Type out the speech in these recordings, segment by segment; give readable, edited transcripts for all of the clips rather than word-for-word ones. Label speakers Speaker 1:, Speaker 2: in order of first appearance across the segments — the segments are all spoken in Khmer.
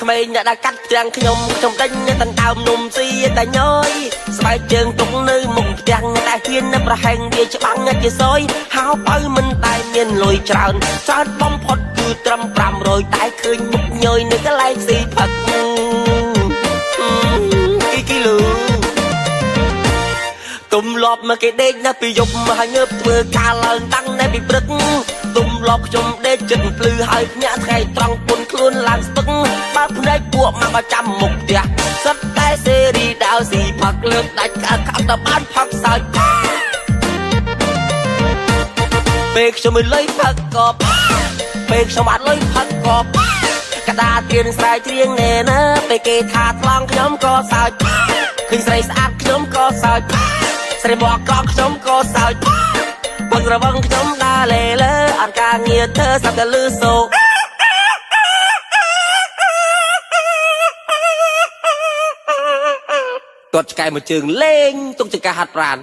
Speaker 1: ក្មេងអ្នកដែលកាត់ទាំងខ្ញុំដេញតណ្ដើមនំស៊ីតែញយស្បែកជើងទុកនៅមុខផ្ទះតែហ៊ានប្រហែងវាច្បាំងជាសយហៅបើមិនតែមានលុយច្រើនបំផុតគឺត្រឹម500តែឃើញមុខញយនៅកន្លែងស៊ីផឹកគីឡូទុំលប់មកគេដេកណាពីយប់មកហើយងើបធ្វើការឡើងតាំងនៅពីព្រឹកទុំលប់ខ្ញុំដេកចិត្តភ្លឺហើយភ្ញាក់ថ្ងៃត្រង់ពុនខ្លួនឡើងស្ពឹកបើភ្នែកពួកមកចាំមុខផ្ទះសិតតែសេរីដាវស៊ីផឹកលើកដាច់កាត់ទៅបានផឹកសើចពេលខ្ញុំមិនលុយផឹកកបពេលខ្ញុំអត់លុយផឹកកបកដាទៀនស្រែកច្រៀងណែណាពេលគេថាថ្លង់ខ្ញុំក៏សើចឃើញស្រីស្អាតខ្ញុំក៏សើចស្រីបកកខ្ញុំក៏សើចពឹងរវឹងខ្ញុំដើរលេលើអត់ការងារធ្វើសាប់តែលឺសូគាត់ឆ្កែមួយជើងលេងទុកចង្កាហាត់ប្រាន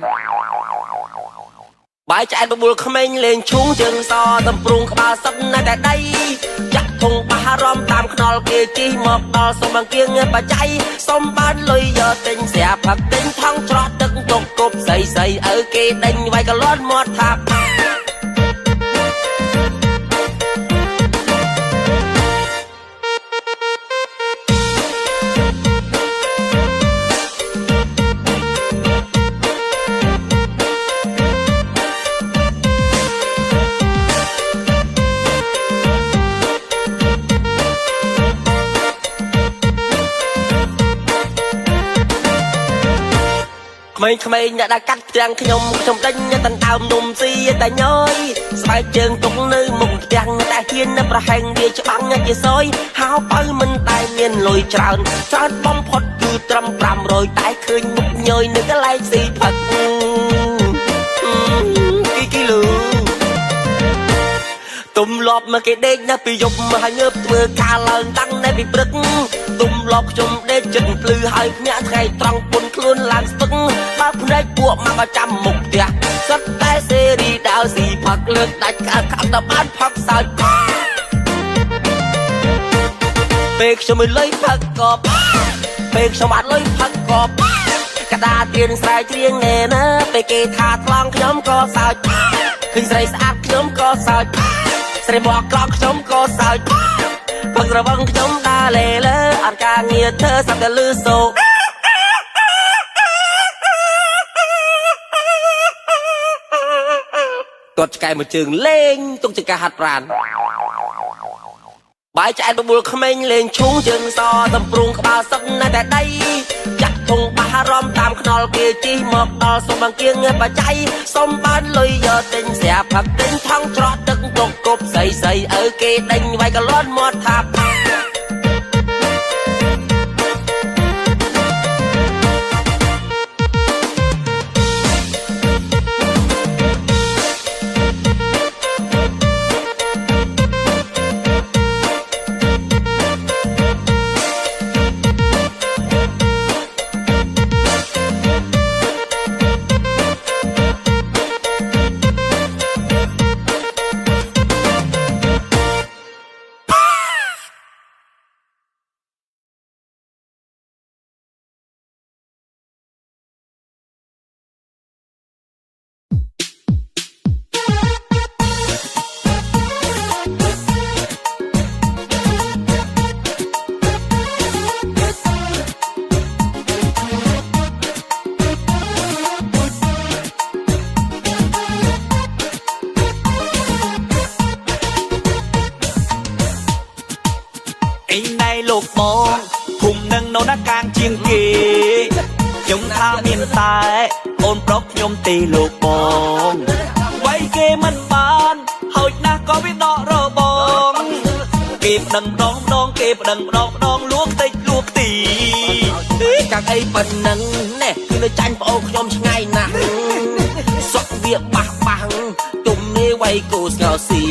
Speaker 1: បាយឆ្អែតបបួលក្មេងលេងឈូងជើងសតម្ព្រុងក្បាលសឹកនៅតែដៃចាក់ធុងបះរំតាមខ្នល់គេជីមកដល់សុំអង្គៀងបច្ច័យសុំបានលុយយកទិញស្រាផឹកទិញថងច្រត់ទឹកទុកគប់ស្អីឪគេដេញវាយកលន់មាត់ថាក្មេងអ្នកដែលកាត់ទាំងខ្ញុំដេញតណ្ដើមនំស៊ីតែញយស្បែកជើងទុកនៅមុខផ្ទះតែហ៊ានប្រហែងវាច្បាំងជាសយហៅបើមិនតែមានលុយច្រើនបំផុតគឺត្រឹម500តែឃើញមុខញយនៅកន្លែងស៊ីផឹកគីឡូទុំលប់មកគេដេកណាពីយប់មកហើយងើបធ្វើការឡើងតាំងនៅពីព្រឹកទុំលប់ខ្ញុំដេកចិត្តភ្លឺហើយភ្ញាក់ថ្ងៃត្រង់ពុនខ្លួនឡើងស្ពឹកបើភ្នែកពួកមកចាំមុខផ្ទះសិតតែសេរីដាវស៊ីផឹកលើកដាច់កាត់ទៅបានផឹកសើចពេលខ្ញុំមិនលុយផឹកកបពេលខ្ញុំអត់លុយផឹកកបកដាទៀនស្រែកច្រៀងណែណាពេលគេថាថ្លង់ខ្ញុំក៏សើចឃើញស្រីស្អាតខ្ញុំក៏សើចស្រីបកកខ្ញុំក៏សើចពឹងរវឹងខ្ញុំដើរលេលើអត់ការងារធ្វើសាប់តែលឺសូគាត់ឆ្កែមួយជើងលេងទុកចង្កាហាត់ប្រានបាយឆ្អែតបបួលក្មេងលេងឈូងជើងសតម្ព្រុងក្បាលសឹកនៅតែដៃចាក់ធុងបះរំតាមខ្នល់គេជីមកដល់សុំអង្គៀងបច្ច័យសុំបានលុយយកទិញស្រាផឹកទិញថងច្រត់ទឹកទុកគប់ស្អីឪគេដេញវាយកលន់មាត់ថាលោកបងភូមិនឹងនៅណាកាងជាងគេខ្ញុំថាមានតែអូនប្រុសខ្ញុំទេលោកបងវាយគេមិនបានហើយណាស់ក៏វាដករបងគេប្តឹងម្ដងគេប្តឹងម្ដងលួងតិចលួងទីកាំងអីប៉ុណ្ណឹងណែគឺនៅចាញ់ប្អូនខ្ញុំឆ្ងាយណាស់សុកវាបាំងទុំនេះវាយគូស្ងោស៊ី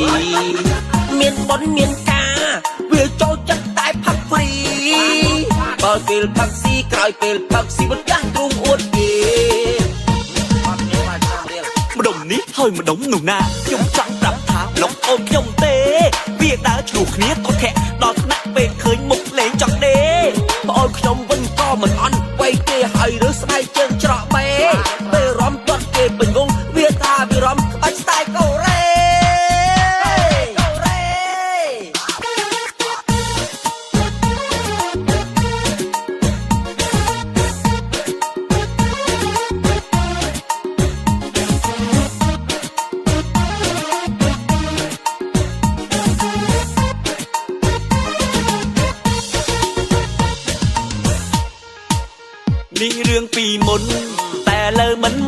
Speaker 1: មានបុណ្យមានការវាចូលចិត្តតែផឹកហ្វ្រីបើពេលផឹកស៊ីក្រោយពេលផឹកស៊ីមិនចាស់ទ្រូងអួតគេម្ដុំនេះហើយម្ដុំនោះណាខ្ញុំចង់ប្រាប់ថាលោកអូនខ្ញុំទេវាដើរឆ្លោះគ្នាក៏ធាក់ដល់ថ្នាក់ពេលឃើញមុខលេងច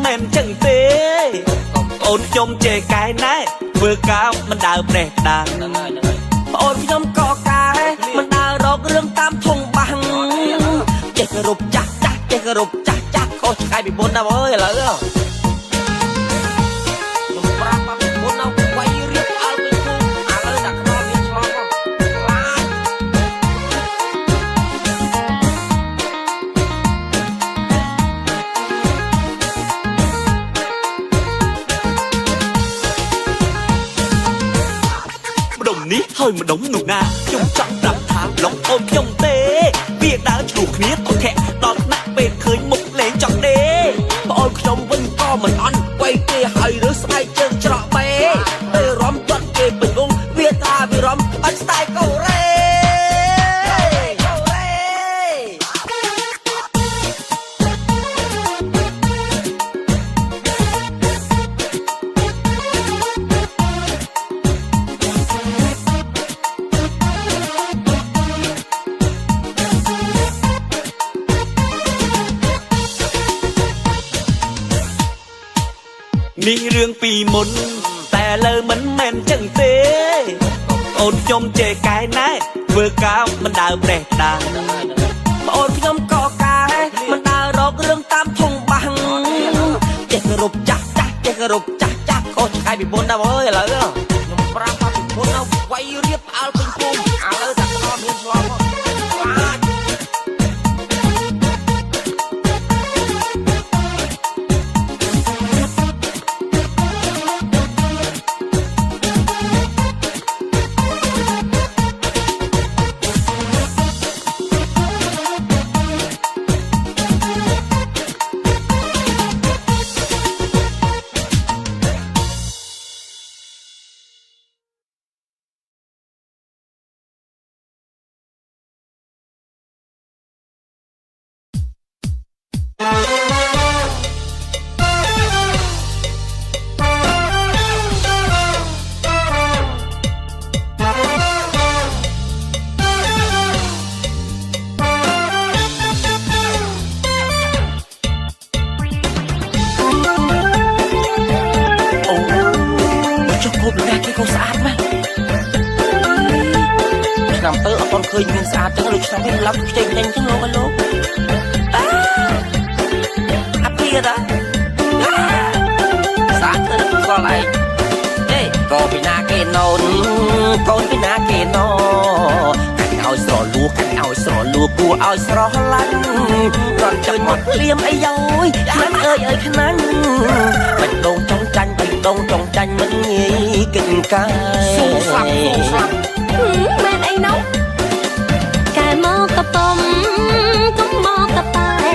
Speaker 1: men chẳng thế ôn nhôm chê cái nái vừa cao mình đào đẹp đàn ôn nhôm có cái mình đào rọc rương tam thùng bằng chê cái rụp chắc chắc chê cái rụp chắc chắc ôi ai bị bốn đâu ơi lỡ rồiนี้เฮ้ยมาดมหนุกนาจงจับดับทางลองโอนยงเต้เบียดดาวถูกเนี้ยตัวแค่ตอนนักเป็นเคยมุกเลงจังเด้พอโอนขนมวิ่งก็เหมือนอันไว้เกยให้หรือสไตล์เจิงจระเบ้เต้ร้อมตัดเกยเป็นวงเวียตาวิร้อมอันสไตล์เกาเร่มีเรื่องปีมนแต่เลยมันแม่นจังเต้โอนยมเจกายนายเวอร์ก้าวมันดาวแบกดังโอนยมก่อกายมันดาวรอกเรื่องตามทงบังเจกรุบจักจักเจกรุบจักจักโอ้ใครปีมนนะเว้ยเหรอยมปราบปีมนเอาไว้เรียบเอาเป็นปุ่มเอาเลยจากตอนเรียนสอบเคยมีสะอาดจังเลยฉันไม่รับเจ๋งจังจังเลยลูกอัพเพียร์สะอาดเลยก็อะไรเฮ้ก็ไปนาเกนอนก็ไปนาเกนอกันเอาสระลูกกันเอาสระลูกกูเอาสระลันก่อนจะหมดเลี้ยมไอ้ย้อยนั้นเอ้ยขนั้นไปดงจงจันไปดงจงจันมันงี้กินกายสู้สับ
Speaker 2: แม่ไอ้น้องแกมอกกระป๋อมก็มอกกระปาย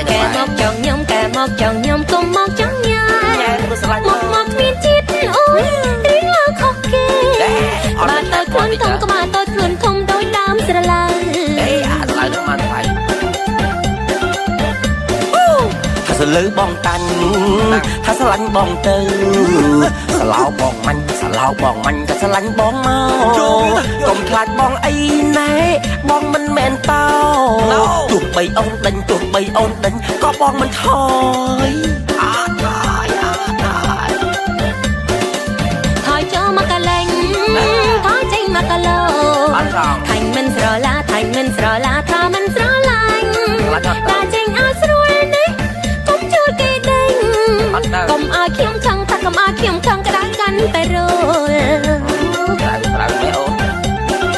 Speaker 2: แกมอกจองยำแกมอกจองยำก็มอกจองยำมอกเมียนจิตโอ้ยเรียกเราขอกเกบาดตัวคลุนทมก็บาดตัวคลุนทมโดยตามสระลายถ้าสลือบองตันถ้าสลันบองเตอสลาวบองมันสลาวบองมันกับสลันบองเมากลมพลาดบองไอ้ไหนบองมันแม่นเต้าตุกใบอ่อนดันตุกใบอ่อนดันก็บองมันถอยถอยเจ้ามากะเลงถอยใจมากะโลthành mình sờ lá thành mình sờ lá thà mình sờ lạnh ta chinh ai sờ nấy cũng chưa kê đinh cầm ai khiêm thăng ta cầm ai khiêm thăng cái đá gắn tay rồi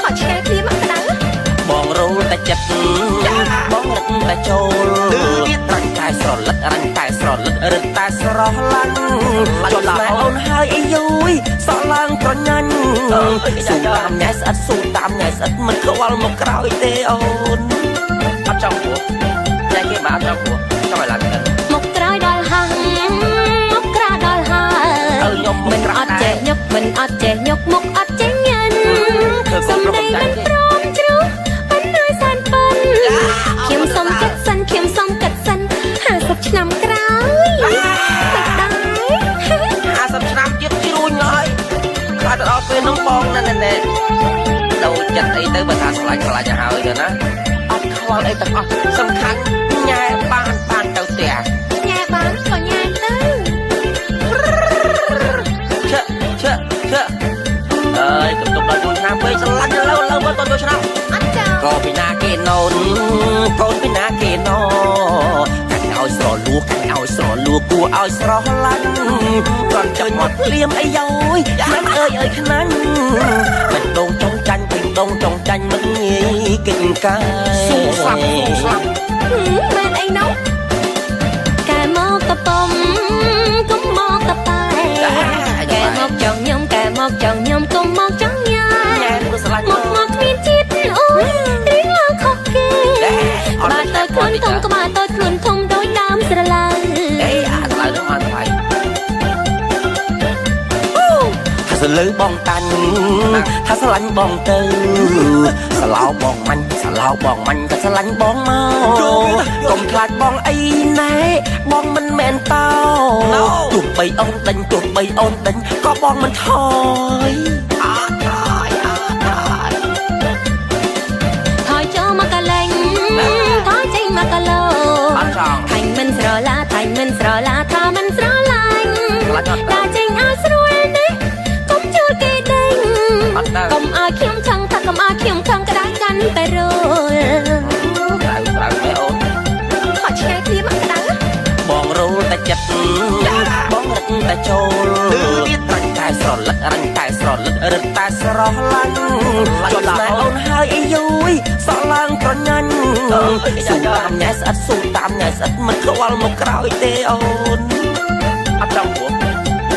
Speaker 2: họ chỉ cái khiêm cái đá bong rô ta chặt bong lật ta trôi răng tai sờ lật răng tai sờ lăn cho lại ôn hai ấy vui sờ lăn cho nhanhสูตามแง่สัดสูตามแง่สัดมันเขาว่ามันกระไรเตออนเอาจังหัวแง่เก็บมาเอาจังหัวจังอะไรกันมกกระไรดอลหางมกกระดอลหางมันอัดเจยกมันอัดเจยกมกอัดเจเงินสมได้มันพร้อมจุ๊บปันน้อยสันปันเข็มสมกัดสันเข็มสมกัดสัน50 ឆ្នាំក្រោយបាច់ដែរ50 ឆ្នាំទៀតជួយញ៉យขาดออกเป็นน้องบองนั่นแน่เราจัดไอ้เตอร์ประธานสลายจะหาเลยนะออกเขาไอ้ตะออกสำคัญแง่บ้านเต่าเตี่ยแง่บ้านก็แง่ ឲ្យស្រលួគួរឲ្យស្រឡាញ់គ្រាន់ចង់មកភ្លាមអីយ៉យខ្លាំងអើយខ្នាញ់មិនដងចង់ចាញ់ពេញដងចង់ចាញ់មិនងាយកិច្ចកាយស៊ូស្លាប់
Speaker 3: មែនអីនោះកែមកកប៉ុមកុំមកកប៉ែកែមកចង់ញ៉ាំកែមកចង់ញ៉ាំកុំមកចង់ញ៉ាំមកគ្មានជាតិអូយរៀងឡើងខុសគេបាទតើខ្លួនធំក៏បាទតើខ្លួនធំដោយដើមស្រឡៅ
Speaker 2: អេអាស្រឡៅនោះមកថ្លៃថាសលើបងតាញ់ថាស្រឡាញ់បងទៅស្លោបងមាញ់ស្លោបងមាញ់ក៏ស្រឡាញ់បងមកកុំខ្លាចបងអីណែបងមិនមែនតោទោះបីអូនដេញទោះបីអូនដេញក៏បងមិនថយ
Speaker 3: ថយចូលមកកលែងថយចេញមកកលោថាញ់មិនស្រឡាថាញ់មិនស្រឡាថាមិនស្រឡាញ់តាចេញឲ្យស្រួលនេះកុំជួយគេដេញកុំឲ្យខ្ញុំខឹងថាកុំឲ្យខ្ញុំខឹងក្តៅកាន់តែរល
Speaker 2: ក្តៅមែអូន
Speaker 3: ខកឆ្ងាយគ្នាមកក្តៅ
Speaker 2: បងរលតែចិត្តបងរឹកតែចូលរាញ់តែស្រលឹករឹងតែស្រលឹករឹតតែស្រស់ឡាញ់ជាប់ស្នេហ៍អូនហើយអីយយសក់ឡើងប្រញាញ់ស៊ូតាមញ៉ែស្អិតស៊ូតាមញ៉ែស្អិតមិនខ្វល់មកក្រោយទេអូនអត់ចង់ព្រោះ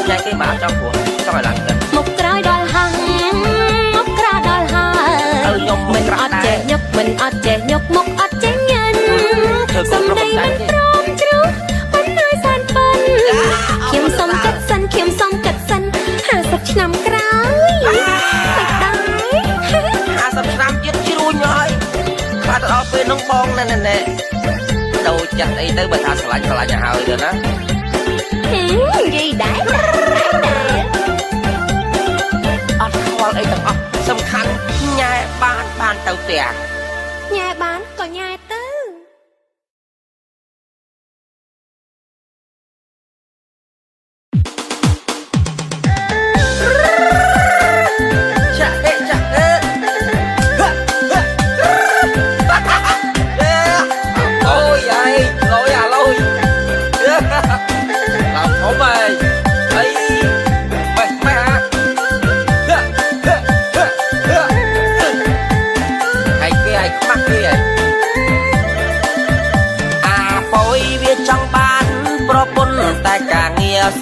Speaker 2: ញ៉ែគេមកអត់ចង់ព្រោះចង់ឲ្យឡើងទៅ
Speaker 3: មកក្រោយដល់ហាំងមកក្រោយដល់ហើយ
Speaker 2: ខ្ញុំ
Speaker 3: មិនអត់ចេះញឹកមិនអត់ចេះញឹកមុខអត់ចេះញ៉ាំសំដីមិនព្រមជ្រុះមិនឲ្យសានប៉ិនខ្ញុំសុំកាត់សិនខ្ញុំសុំកាត់សិន50ឆ្នាំក្រោយមិនដែរ
Speaker 2: 50ឆ្នាំទៀតជ្រួញហើយខ្លាចដល់ពេលនឹងបងណែដូចចិត្តអីទៅបើថាឆ្លាញ់ឲ្យហើយទៅណា
Speaker 3: និយាយដែរ
Speaker 2: អត់ខ្វល់អីទាំងអស់សំខាន់ញ៉ែបានទៅផ្ទះ
Speaker 3: ញ៉ែបានក៏ញ៉ែទៅ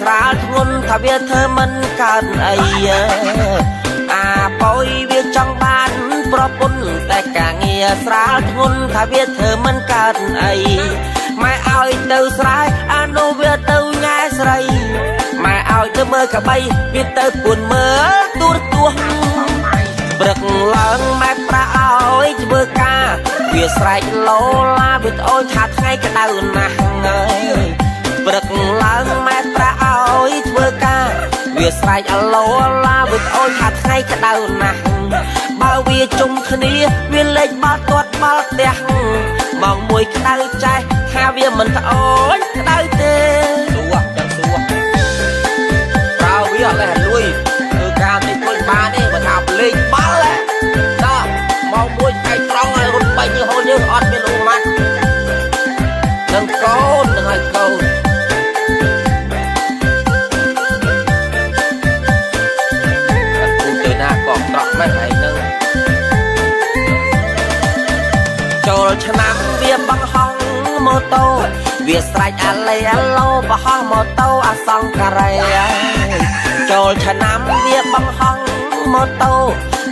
Speaker 2: ស្រាលធ្ងន់ថាវាធ្វើមិនកើតអីអាប៉យវាចង់បានប្រពន្ធតែការងារស្រាលធ្ងន់ថាវាធ្វើមិនកើតអីម៉ែឲ្យទៅស្រែអានោះវាទៅញ៉ែស្រីម៉ែឲ្យទៅមើលកបីវាទៅពួនមើលទូរទស្សន៍ព្រឹកឡើងម៉ែប្រាឲ្យធ្វើការវាស្រែកលោឡាវាត្អូញថាថ្ងៃក្តៅណាស់ហើយព្រឹកឡើងម៉ែប្រាឲ្យធ្វើការវាស្រែកអាឡូឡាវាត្អូញថាថ្ងៃក្តៅណាស់បើវាជុំគ្នាវាលេងបាល់ទាត់បាល់ផ្ទះមកមួយក្តៅចេះថាវាមិនត្អូញក្តៅទេសួរចាំសួរប្រើវាអត់លេះលួយធ្វើការទីពុលបានទេបើថាលេងបាល់ដល់មកមួយថ្ងៃត្រង់ឲ្យរត់បាញ់ហូនយើងអត់មានលុម៉ាត់នឹងកូននឹងឲ្យកូនត្រកមិនហើយនឹងចូលឆ្នាំវាបង្ហោះម៉ូតូវាស្រែកអាឡេអាឡូបង្ហោះម៉ូតូអាសង្ការ៉េចូលឆ្នាំវាបង្ហោះម៉ូតូ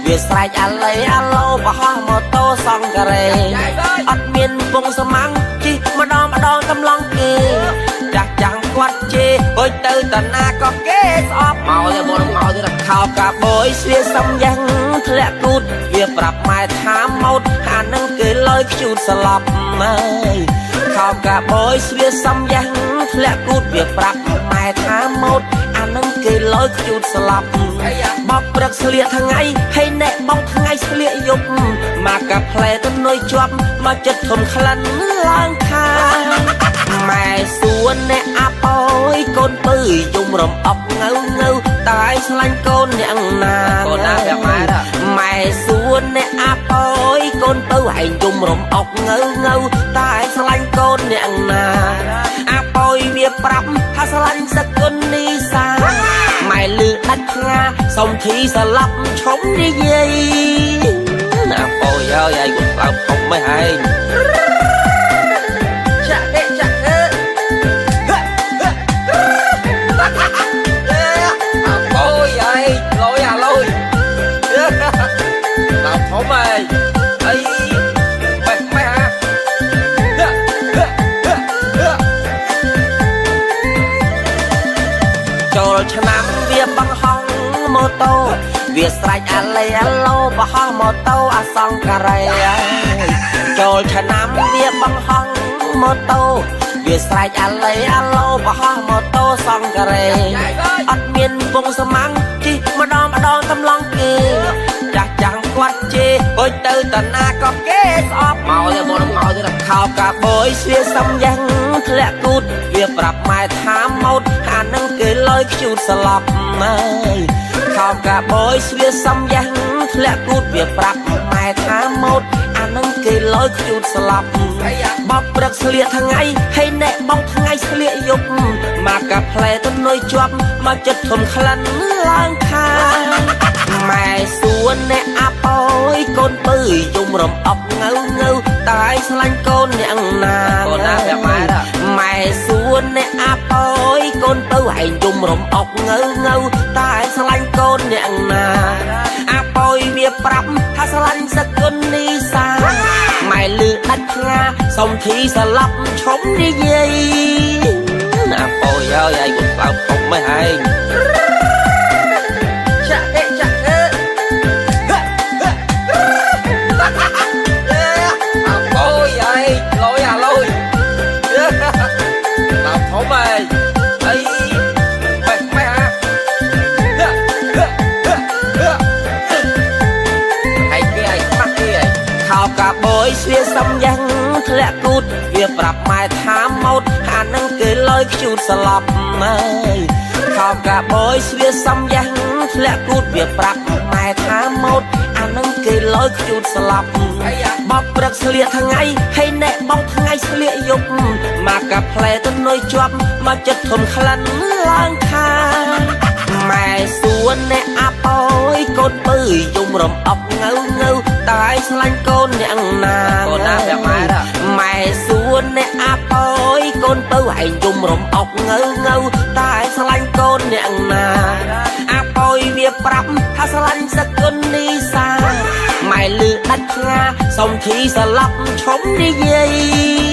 Speaker 2: វាស្រែកអាឡេអាឡូបង្ហោះម៉ូតូសង្ការ៉េអត់មានពងស្មាំងជិះម្ដងកំឡុងគេចាស់ចាំងគាត់ជេអុយទៅតាណាក៏គេស្អប់មកទេបងមកទេខោកាបយស្វាសំយ៉ាងធ្លាក់គូតវាប្រាប់ម៉ែថាម៉ូតអានឹងគេលើយខ្ជូតស្លាប់ម៉ែខោកាបយស្វាសំយ៉ាងធ្លាក់គូតវាប្រាប់ម៉ែថាម៉ូតអានឹងគេលើយខ្ជូតស្លាប់បោកព្រឹកស្លៀកថ្ងៃហើយអ្នកបងថ្ងៃស្លៀកយប់មកកាផ្លែទៅនុយជាប់មកចិត្តធំក្លិនឡើងខាម៉ែសួនអ្នកអាប៉យកូនពៅយំរំអប់ងៅតែស្លាញ់កូនអ្នកណាកូនណាប្រាប់ម៉ែសួនអ្នកអាប៉យកូនពៅឯងយំរំអប់ងៅតែស្លាញ់កូនអ្នកណាអាប៉យវា វាប្រាប់ថាស្រឡាញ់សកលនីសាម៉ែលឺដាច់ផ្ងាសុំធីស្លាប់ឈុំនិយាយណាប៉ូយអើយឯងបើផុំមិនឯងចាក់ចាក់អូយអើយលយអាលយដល់ធំហើយអីបែកម៉ែហ่าចូលឆ្នាំវាបង្ហងម៉ូតូវាស្រេចអាឡេអាឡូបោះម៉ូតូអាសង្ការ៉េចូលឆ្នាំវាបង្ហងម៉ូតូវាស្រែកអាឡេអាឡូបោះម៉ូតូសង្ការ៉េអត់មានពងស្មាំងជិះម្ដងកំឡងគេចាស់ចាំងគាត់ជេអុយទៅតាណាក៏គេស្អប់មកទៅមកទៅខោកាបយស្វាសំយ៉ាងធ្លាក់គូតវាប្រាប់ម៉ែថាម៉ូតអានឹងគេលយខ្ជូតស្លាប់ម៉ែខោកាបយស្វាសំយ៉ាងធ្លាក់គូតវាប្រាប់ម៉ែថាម៉ូតអានឹងគេលយខ្ជូតស្លាប់បបព្រឹកស្លៀកថ្ងៃហើយអ្នកបងថ្ងៃស្លៀកយប់មកកាផ្លែទៅនុយជាប់មកចិត្តធំក្លិនឡើងខាម៉ែសួនអ្នកអាប់អើយកូនពើយំរំអប់ងៅតែស្លាញ់កូនអ្នកណាកូនណាប្រាប់ម៉ែសួនអ្នកអាប់អើយកូនពើឯងយំរំអប់ងៅតែស្លាញ់កូនអ្នកណាអាប់អើយវាប្រាប់ថាស្លាញ់សកលនីសាម៉ែលឺដាច់ផ្ងាសុំធីស្លាប់ឈុំនិយាយណាប៉ូយអើយឯងបើផុំមិនឯងចាក់ចាក់អូយអើយលយអាលយដល់ធំហើយអីបែកម៉ែហ่าហើយគេឲ្យខ្មាស់គេឲ្យខោកាបយស្វាសំយ៉ាងធ្លាក់គូតវាប្រាប់ម៉ែថាម៉ូតអានឹងគេលយខ្ជូតស្លាប់ម៉ែខោកាបយស្វាសំយ៉ាងធ្លាក់គូតវាប្រាប់ម៉ែថាម៉ូតអានឹងគេលយខ្ជូតស្លាប់បបព្រឹកស្លៀកថ្ងៃហើយអ្នកបងថ្ងៃស្លៀកយប់មកកាផ្លែទៅនុយជាប់មកចិត្តធំក្លិនឡើងខាម៉ែសួនអ្នកអាប់អើយកូនពើយំរំអប់ងៅតែស្លាញ់កូនអ្នកណាកូនណាប្រាប់ម៉ែសួនអ្នកអាប់អើយកូនពើឯងយំរំអប់ងៅតែស្លាញ់កូនអ្នកណាអាប់អើយវាប្រាប់ថាស្លាញ់សកលនីសាម៉ែលឺដាច់ផ្ងាសុំធីស្លាប់ឈុំនិយាយ